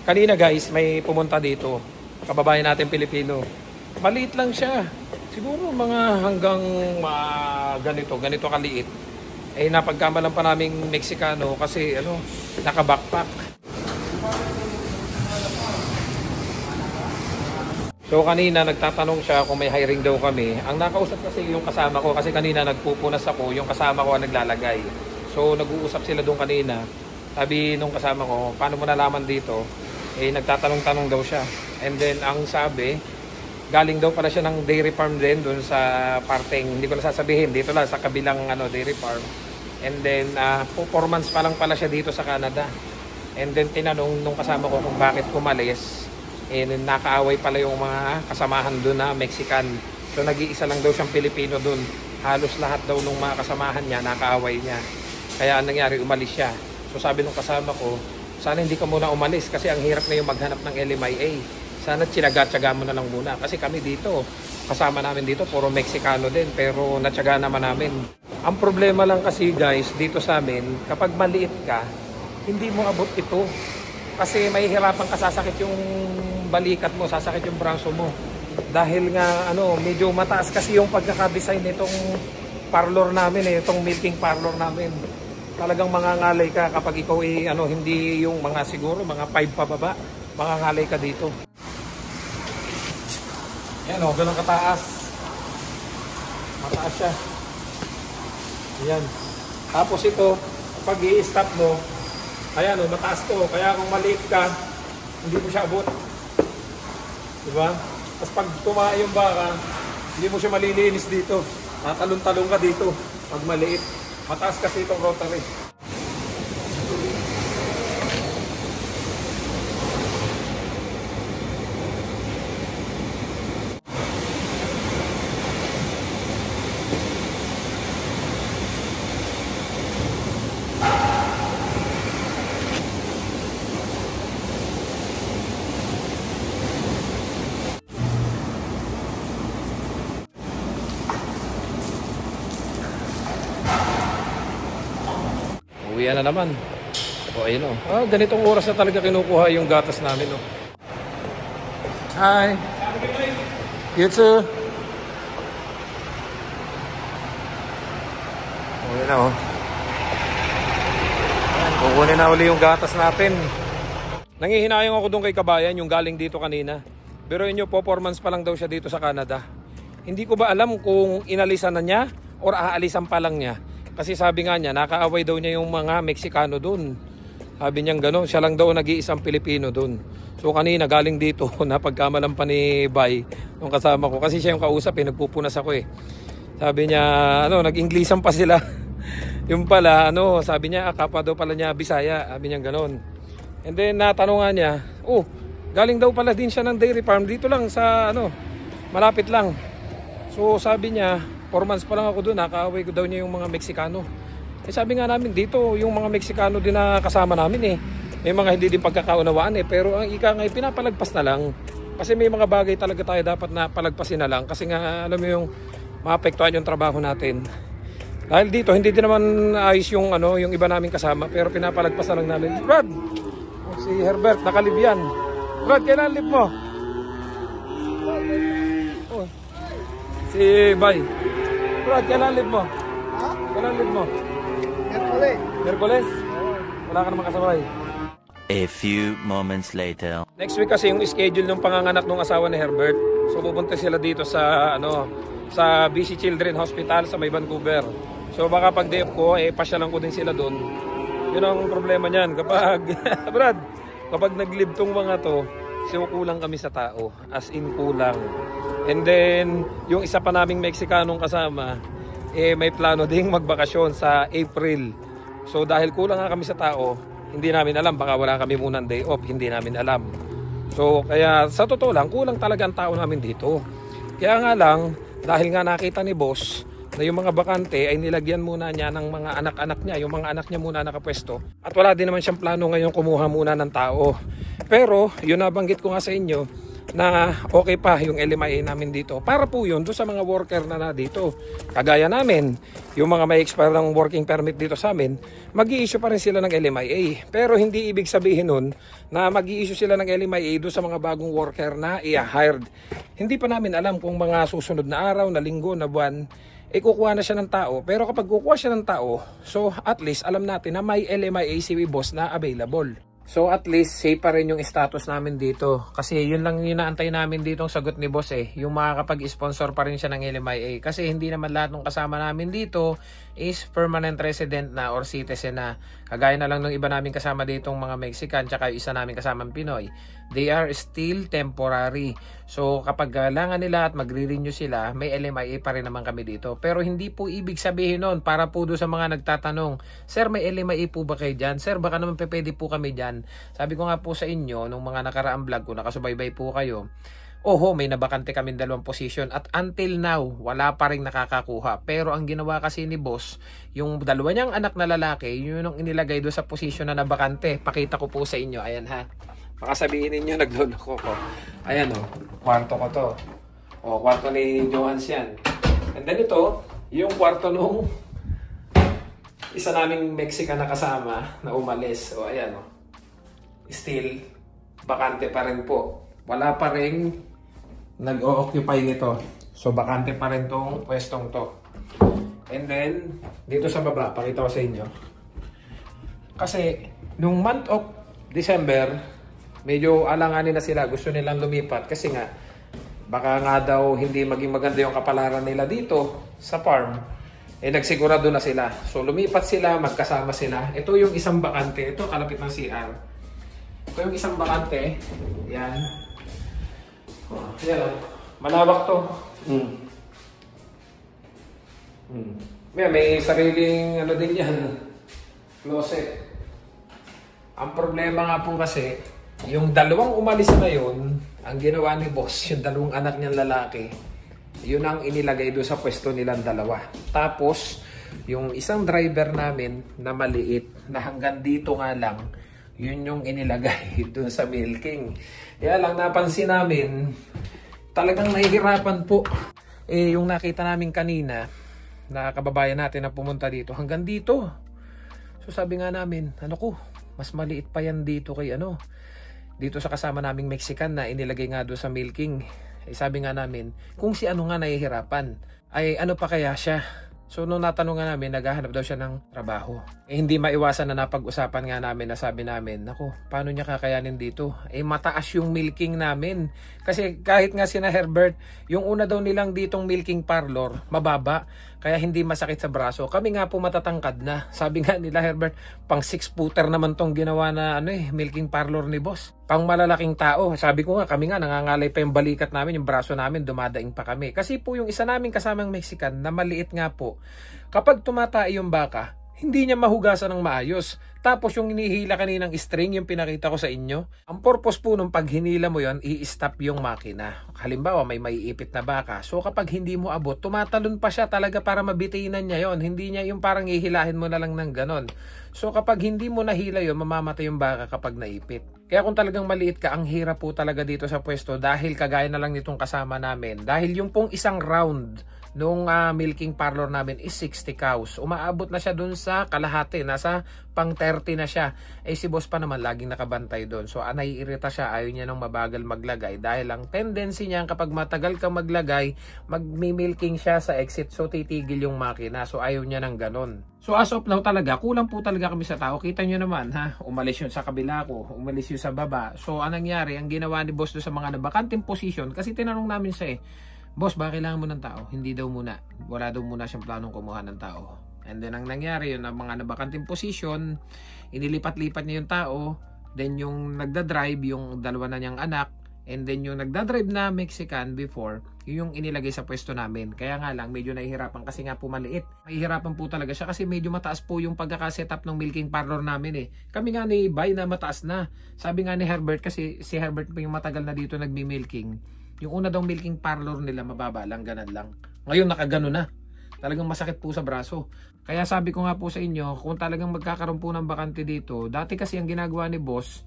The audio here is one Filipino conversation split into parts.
Kanina guys, may pumunta dito. Kababayan natin Pilipino. Maliit lang siya. Siguro mga hanggang ganito kaliit. Eh napagkamalan pa naming Meksikano kasi naka-backpack. So kanina nagtatanong siya kung may hiring daw kami. Ang nakausap kasi yung kasama ko kasi kanina nagpupunas ako, yung kasama ko ang naglalagay. So nag-uusap sila doon kanina. Sabi nung kasama ko, paano mo nalaman dito? Eh nagtatanong-tanong daw siya. And then ang sabi, galing daw pala siya ng dairy farm din doon sa parteng, hindi ko na sasabihin, dito lang sa kabilang dairy farm. And then 4 months pa lang pala siya dito sa Canada. And then tinanong nung kasama ko kung bakit kumalis. And then nakaaway pala yung mga kasamahan doon na Mexican. So nag-iisa lang daw siyang Pilipino doon. Halos lahat daw nung mga kasamahan niya nakaaway niya. Kaya ang nangyari, umalis siya. So sabi nung kasama ko, sana hindi ka muna umalis kasi ang hirap na yung maghanap ng LMIA. Sana tinaga-tsaga mo na lang muna. Kasi kami dito, kasama namin dito, puro Meksikano din. Pero natsaga naman namin. Ang problema lang kasi guys, dito sa amin, kapag maliit ka, hindi mo abot ito. Kasi may hirapan ka, sasakit yung balikat mo, sasakit yung braso mo. Dahil nga, medyo mataas kasi yung pagkakadesign nitong parlor namin, itong milking parlor namin. Talagang mangangalay ka kapag ikaw hindi yung mga siguro, mga 5 pababa, mangangalay ka dito. Yan ganun kataas. Mataas siya. Ayan. Tapos ito, pag i-stop mo, ayan mataas to. Kaya kung maliit ka, hindi mo siya abot. Diba? Tapos pag tumae yung baka, hindi mo siya malilinis dito. Tatalon-talon ka dito pag maliit. Mataas kasi itong rotary. Uwian na naman. Ayun ganitong oras na talaga kinukuha yung gatas namin Hi. You too. Uwian na kukunin na uli yung gatas natin. Nangihinayang ako doon kay kabayan, yung galing dito kanina. Pero inyo, 4 months pa lang daw siya dito sa Canada. Hindi ko ba alam kung inalisan na niya or aalisan pa lang niya. Kasi sabi nga niya, nakaaway daw niya yung mga Meksikano doon. Sabi niya gano'n, siya lang daw nag-iisang Pilipino doon. So kanina galing dito, napagkamalan pa ni Bay, yung kasama ko. Kasi siya yung kausap nagpupunas ako Sabi niya, nag-Inglesan pa sila. Yung pala, sabi niya, kapwa daw pala niya Bisaya. Sabi niya gano'n. And then natanungan niya, galing daw pala din siya ng dairy farm. Dito lang sa, malapit lang. So sabi niya, 4 months pa lang ako doon, nakaaway ko daw niya yung mga Meksikano. Sabi nga namin dito, yung mga Meksikano din na kasama namin may mga hindi din pagkakaunawaan pero ang ika nga pinapalagpas na lang. Kasi may mga bagay talaga tayo dapat na palagpasin na lang. Kasi nga alam mo yung maapektuhan yung trabaho natin. Dahil dito, hindi din naman ayos yung, yung iba naming kasama, pero pinapalagpas na lang namin. Brad! Si Herbert, nakalibyan. Brad, kailan live mo? Si Bay. Brad, kailan live mo? Ha? Kailan live mo? Merkules. Merkules? Wala ka naman kasabay. A few moments later. Next week kasi yung schedule ng panganganak ng asawa ni Herbert. So pupunta sila dito sa sa BC Children Hospital sa may Vancouver. So baka pag day off ko, pasyalan ko din sila doon. Yun ang problema niyan kapag Brad, kapag nag-live tong mga to, so kulang kami sa tao, as in kulang. And then, yung isa pa naming Meksikanong kasama, may plano ding magbakasyon sa April. So dahil kulang nga kami sa tao, hindi namin alam, baka wala kami munang day off, hindi namin alam. So kaya sa totoo lang, kulang talaga ang tao namin dito. Kaya nga lang, dahil nga nakita ni boss na yung mga bakante ay nilagyan muna niya ng mga anak-anak niya, yung mga anak niya muna nakapwesto. At wala din naman siyang plano ngayon kumuha muna ng tao. Pero, yun nabanggit ko nga sa inyo, na okay pa yung LMIA namin dito. Para po yun doon sa mga worker na dito. Kagaya namin, yung mga may expire ng working permit dito sa amin, mag-i-issue pa rin sila ng LMIA. Pero hindi ibig sabihin nun na mag-i-issue sila ng LMIA doon sa mga bagong worker na i-hired. Hindi pa namin alam kung mga susunod na araw, na linggo, na buwan, kukuha na siya ng tao. Pero kapag kukuha siya ng tao, so at least alam natin na may LMIA si boss na available. So at least safe pa rin yung status namin dito. Kasi yun lang yung naantay namin dito ang sagot ni boss yung makakapag-sponsor pa rin siya ng LMIA. Kasi hindi naman lahat ng kasama namin dito is permanent resident na or citizen na. Kagaya na lang ng iba namin kasama ditong mga Mexican tsaka yung isa namin kasamang Pinoy. They are still temporary. So kapag kailangan nila at magre-renew sila, may LMIA pa rin naman kami dito. Pero hindi po ibig sabihin nun, para po doon sa mga nagtatanong, Sir, may LMIA po ba kayo dyan? Sir, baka naman pwede po kami dyan. Sabi ko nga po sa inyo, nung mga nakaraang vlog ko, nakasubaybay po kayo, may nabakante kami 2 position at until now, wala pa rin nakakakuha. Pero ang ginawa kasi ni boss, yung 2 niyang anak na lalaki, yun yung inilagay doon sa position na nabakante. Pakita ko po sa inyo, ayan ha. Baka sabihin ninyo, nagluloko ko. Ayan kwarto ko to. Kwarto ni Johans yan. And then ito, yung kwarto nung isa naming Mexican na kasama na umalis. Ayan still, bakante pa rin po. Wala pa rin nag-o-occupy nito. So, bakante pa rin tong pwestong to. And then, dito sa baba, pakita ko sa inyo. Kasi, nung month of December, medyo alanganin na sila. Gusto nilang lumipat. Kasi nga, baka nga daw hindi maging maganda yung kapalaran nila dito sa farm. Nagsigurado na sila. So, lumipat sila, magkasama sila. Ito yung isang bakante. Ito, kalapit ng CR. Ito yung isang bakante. Yan. Yan malawak to. May sariling din yan. Closet. Ang problema nga po kasi, yung 2 umalis na yun, ang ginawa ni boss, yung 2 anak niyang lalaki, yun ang inilagay doon sa pwesto nilang 2. Tapos, yung isang driver namin na maliit, na hanggang dito nga lang, yun yung inilagay doon sa milking. Kaya lang napansin namin, talagang nahihirapan po. Yung nakita namin kanina, na kababayan natin na pumunta dito, hanggang dito. So sabi nga namin, mas maliit pa yan dito kay dito sa kasama naming Mexican na inilagay nga doon sa milking. Sabi nga namin, kung si nga nahihirapan, ay ano pa kaya siya? So nung natanong nga namin, naghahanap daw siya ng trabaho. Hindi maiwasan na napag-usapan nga namin na sabi namin, paano niya kakayanin dito? Mataas yung milking namin. Kasi kahit nga sina Herbert, yung una daw nilang ditong milking parlor, mababa. Kaya hindi masakit sa braso. Kami nga po matatangkad na. Sabi nga nila Herbert, pang 6-footer naman tong ginawa na milking parlor ni boss. Pang malalaking tao. Sabi ko nga, kami nga nangangalay pa yung balikat namin, yung braso namin, dumadaing pa kami. Kasi po yung isa naming kasamang Mexican na maliit nga po, kapag tumatai yung baka, hindi niya mahugasan ng maayos. Tapos yung hinihila kaninang string, yung pinakita ko sa inyo, ang purpose po nung pag hinila mo yon, i-stop yung makina. Halimbawa, may maiipit na baka. So kapag hindi mo abot, tumatalon pa siya talaga para mabitinan niya yon. Hindi niya yung parang ihilahin mo na lang ng ganon. So kapag hindi mo nahila yon, mamamatay yung baka kapag naipit. Kaya kung talagang maliit ka, ang hirap po talaga dito sa pwesto dahil kagaya na lang nitong kasama namin. Dahil yung pong isang round nung milking parlor namin is 60 cows. Umaabot na siya dun sa kalahati. Nasa pang 30 na siya. Si boss pa naman laging nakabantay dun. So naiirita siya. Ayaw niya nang mabagal maglagay. Dahil ang tendency niya kapag matagal kang maglagay, magmi-milking siya sa exit. So titigil yung makina. So ayaw niya ng ganon. So as of now talaga, kulang po talaga kami sa tao. Kita nyo naman umalis yun sa kabila ko. Umalis yun sa baba. So anong nangyari? Ang ginawa ni boss doon sa mga nabakanting position. Kasi tinanong namin siya boss, ba kailangan mo ng tao? Hindi daw muna. Wala daw muna siyang planong kumuha ng tao. And then ang nangyari yun, ang mga nabakanting position, inilipat-lipat niya yung tao. Then yung nagdadrive, yung 2 na niyang anak. And then yung nagdadrive na Mexican before, yung inilagay sa pwesto namin. Kaya nga lang, medyo nahihirapan kasi nga po maliit. Mahihirapan po talaga siya kasi medyo mataas po yung pagkakasetup ng milking parlor namin Kami nga ni Bay na mataas na. Sabi nga ni Herbert, kasi si Herbert po yung matagal na dito nagmi-milking. Yung una daw milking parlor nila mababa lang, ganan lang. Ngayon nakagano na. Talagang masakit po sa braso. Kaya sabi ko nga po sa inyo, kung talagang magkakaroon po ng bakante dito, dati kasi ang ginagawa ni boss,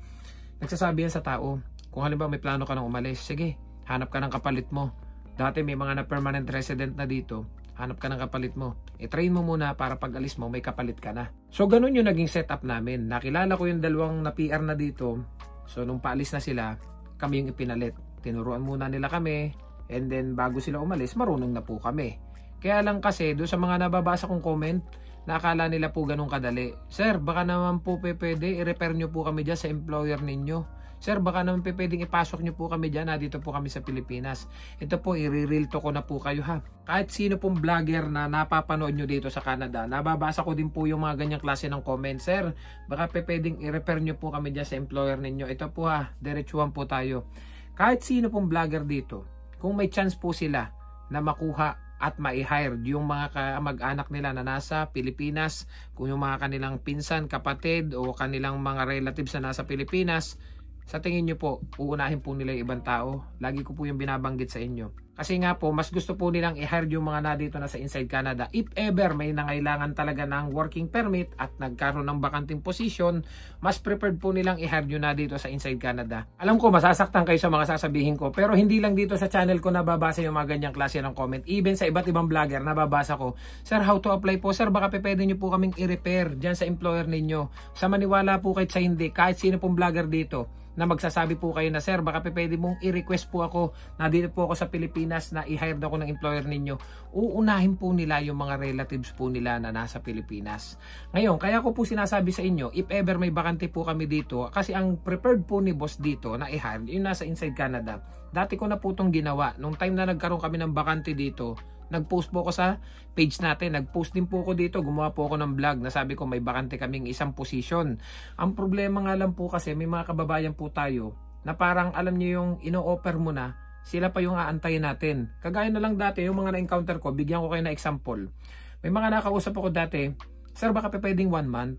nagsasabi yan sa tao, Kung halimbawa may plano ka nang umalis, sige, hanap ka ng kapalit mo. Dati may mga na permanent resident na dito, hanap ka ng kapalit mo. I-train mo muna para pag alis mo, may kapalit ka na. So ganun yung naging setup namin. Nakilala ko yung dalawang na PR na dito. So nung paalis na sila, kami yung ipinalit. Tinuruan muna nila kami, and then bago sila umalis, marunong na po kami. Kaya lang kasi, doon sa mga nababasa kong comment, nakala nila po ganun kadali. Sir, baka naman po pwede, i-repair nyo po kami dyan sa employer ninyo. Sir, baka naman pwedeng ipasok nyo po kami dyan, dito po kami sa Pilipinas. Ito po, i-real to ko na po kayo ha. Kahit sino pong vlogger na napapanood nyo dito sa Canada, nababasa ko din po yung mga ganyang klase ng comment. Sir, baka pwedeng i-repair nyo po kami dyan sa employer ninyo. Ito po ha, diretsuhan po tayo. Kahit sino pong vlogger dito, kung may chance po sila na makuha at ma-hire yung mga mag-anak nila na nasa Pilipinas, kung yung mga kanilang pinsan, kapatid o kanilang mga relatives na nasa Pilipinas, sa tingin nyo po, uunahin po nila yung ibang tao. Lagi ko po yung binabanggit sa inyo. Kasi nga po, mas gusto po nilang i-hire yung mga na dito na sa inside Canada. If ever may nangailangan talaga ng working permit at nagkaroon ng bakanting position, mas preferred po nilang i-hire nyo na dito sa inside Canada. Alam ko, masasaktan kayo sa mga sasabihin ko. Pero hindi lang dito sa channel ko nababasa yung mga ganyang klase ng comment. Even sa iba't ibang vlogger, nababasa ko, Sir, how to apply po? Sir, baka pwede nyo po kaming i-repair dyan sa employer ninyo. Sa maniwala po kahit sa hindi, kahit sino pong vlogger dito na magsasabi po kayo na, Sir, baka pwede mong i-request po ako na dito po ako sa Pilipinas na i-hire ako ng employer ninyo. Uunahin po nila yung mga relatives po nila na nasa Pilipinas. Ngayon, kaya ko po sinasabi sa inyo, if ever may bakante po kami dito, kasi ang preferred po ni boss dito na i-hire, yung nasa inside Canada. Dati ko na po itong ginawa. Nung time na nagkaroon kami ng bakante dito, nag-post po ako sa page natin. Nag-post din po ako dito. Gumawa po ako ng vlog na sabi ko may bakante kaming isang position. Ang problema nga lang po kasi may mga kababayan po tayo na parang alam niyo yung ino-offer mo na, sila pa yung aantayin natin. Kagaya na lang dati, yung mga na-encounter ko, bigyan ko kayo na example. May mga nakausap ako dati, Sir, baka pwedeng 1 month.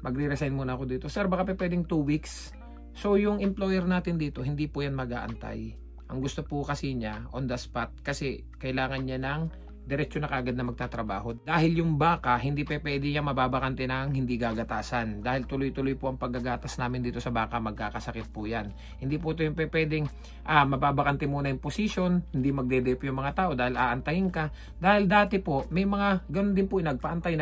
Magre-resign muna ako dito. Sir, baka pwedeng 2 weeks. So yung employer natin dito, hindi po yan mag-aantay. Ang gusto po kasi niya on the spot kasi kailangan niya ng diretso na kagad na magtatrabaho. Dahil yung baka, hindi pwede niya mababakante ng hindi gagatasan. Dahil tuloy-tuloy po ang paggagatas namin dito sa baka, magkakasakit po yan. Hindi po ito yung pwedeng mababakante muna yung position, hindi magde-dep yung mga tao dahil aantayin ka. Dahil dati po, may mga ganun din po, nagpaantay,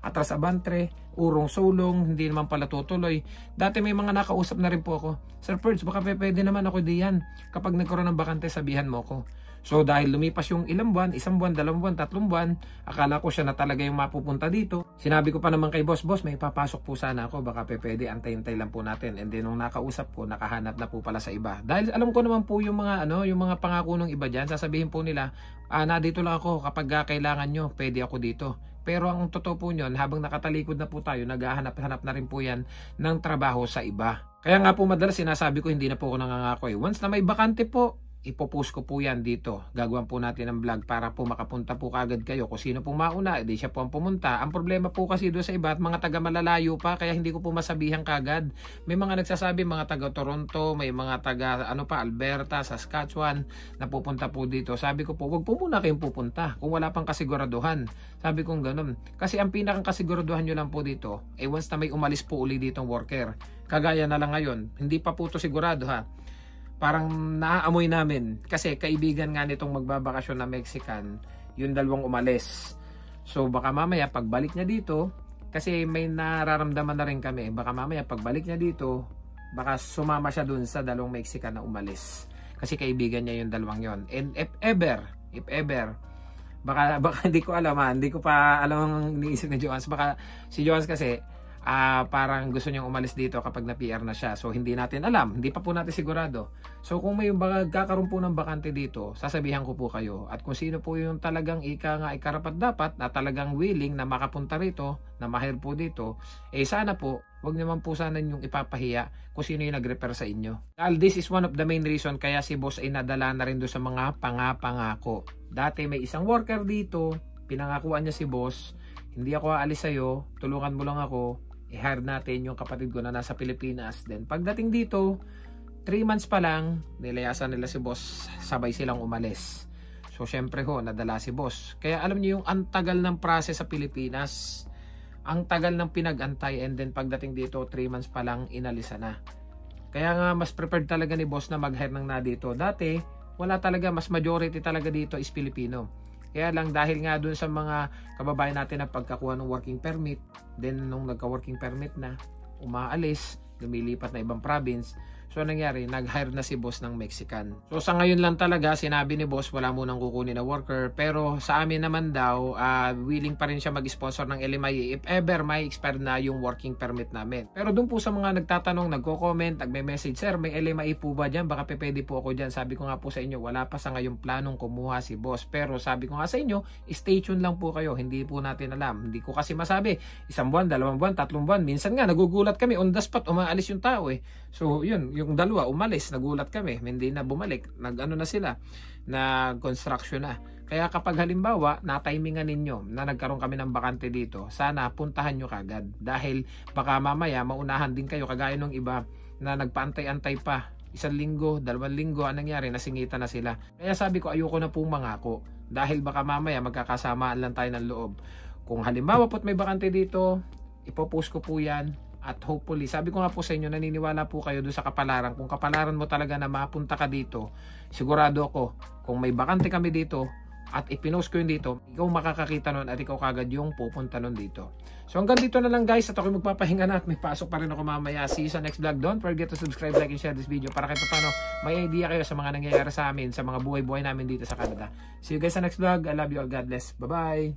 atras abantre, urong sulong, hindi naman pala tutuloy. Dati may mga nakausap na rin po ako, Sir Perds, baka pwede naman ako diyan. Kapag nagkaroon ng bakante, sabihan mo ko. So dahil lumipas yung ilang buwan, 1 buwan, 2 buwan, 3 buwan, akala ko siya na talaga yung mapupunta dito. Sinabi ko pa naman kay boss, may papasok po sana ako, baka pwede, antay-antay lang po natin. And then nung nakausap ko, nakahanap na po pala sa iba. Dahil alam ko naman po yung mga yung mga pangako ng iba diyan, sasabihin po nila, na dito lang ako kapag kailangan nyo, pwede ako dito. Pero ang totoo po nyon, habang nakatalikod na po tayo, naghahanap-hanap na rin po yan ng trabaho sa iba. Kaya nga po madalas sinasabi ko, hindi na po ako nangangako eh. Once na may bakante po, ipopost ko po yan dito. Gagawin po natin ang vlog para po makapunta po kagad kayo. Kung sino pong mauna, edi siya po ang pumunta. Ang problema po kasi doon sa iba at mga taga malalayo pa, kaya hindi ko po masabihan kagad. May mga nagsasabi, mga taga Toronto, may mga taga Alberta, Saskatchewan, na pupunta po dito. Sabi ko po, wag po muna kayong pupunta kung wala pang kasiguraduhan. Sabi kong ganun. Kasi ang pinakang kasiguraduhan nyo lang po dito, once na may umalis po uli ditong worker. Kagaya na lang ngayon, hindi pa po to sigurado ha. Parang naaamoy namin kasi kaibigan nga nitong magbabakasyon na Mexican, yung dalawang umalis. So baka mamaya pagbalik niya dito, kasi may nararamdaman na rin kami, baka mamaya pagbalik niya dito, baka sumama siya dun sa dalawang Mexican na umalis. Kasi kaibigan niya yung dalawang yon. And if ever, baka hindi ko alam hindi ko pa alam ang iniisip ni Joans. Baka si Joans kasi parang gusto niyang umalis dito kapag na-PR na siya. So hindi natin alam, hindi pa po natin sigurado. So kung may kakaroon po ng bakante dito, sasabihan ko po kayo. At kung sino po yung talagang ikarapat dapat na talagang willing na makapunta rito, na mahir po dito, sana po, wag naman po sana yung ipapahiya kung sino yung nag-refer sa inyo. Dahil this is one of the main reason kaya si boss ay nadala na rin doon sa mga pangako. Dati may isang worker dito, pinangakuan niya si boss, hindi ako aalis sa'yo, tulungan mo lang ako, i-hire natin yung kapatid ko na nasa Pilipinas. Then pagdating dito, 3 months pa lang, nilayasan nila si boss, sabay silang umalis. So syempre nadala si boss. Kaya alam niyo yung antagal ng process sa Pilipinas, ang tagal ng pinag-antay, and then pagdating dito 3 months pa lang inalisa na. Kaya nga mas preferred talaga ni boss na mag-hire ng na dito. Dati, wala talaga, mas majority talaga dito is Filipino. Kaya lang dahil nga dun sa mga kababayan natin na pagkakuha ng working permit, then nung nagka-working permit na, umaalis, lumilipat na ibang province. So nangyari, nag-hire na si boss ng Mexican. So sa ngayon lang talaga, sinabi ni boss wala munang kukunin na worker. Pero sa amin naman daw, willing pa rin siya mag-sponsor ng LMIA if ever may expire na yung working permit namin. Pero dun po sa mga nagtatanong, nagko-comment, nagme-message, sir, may LMIA po ba dyan? Baka pwede po ako dyan. Sabi ko nga po sa inyo, wala pa sa ngayong planong kumuha si boss. Pero sabi ko nga sa inyo, stay tuned lang po kayo. Hindi po natin alam. Hindi ko kasi masabi, 1 buwan, 2 buwan, 3 buwan. Minsan nga, nagugulat kami, on the spot, umaalis yung tao eh. So yun, yung dalawa umalis, nagulat kami, hindi na bumalik, nag-ano na sila, nag-construction na. Kaya kapag halimbawa, na-timingan ninyo na nagkaroon kami ng bakante dito, sana puntahan nyo kagad. Dahil baka mamaya maunahan din kayo kagaya ng iba na nagpaantay-antay pa. 1 linggo, 2 linggo, anong nangyari? Nasingitan na sila. Kaya sabi ko, ayoko na pong mangako. Dahil baka mamaya magkakasamaan lang tayo ng loob. Kung halimbawa po't may bakante dito, ipopost ko po yan. At hopefully, sabi ko nga po sa inyo, naniniwala po kayo doon sa kapalaran. Kung kapalaran mo talaga na mapunta ka dito, sigurado ako, kung may bakante kami dito, at ipinost ko yun dito, ikaw makakakita nun at ikaw kagad yung pupunta nun dito. So hanggang dito na lang guys, at ako magpapahinga na at may pasok pa rin ako mamaya. See you sa next vlog. Don't forget to subscribe, like, and share this video para kahit paano may idea kayo sa mga nangyayari sa amin, sa mga buhay-buhay namin dito sa Canada. See you guys sa next vlog. I love you all. God bless. Bye-bye!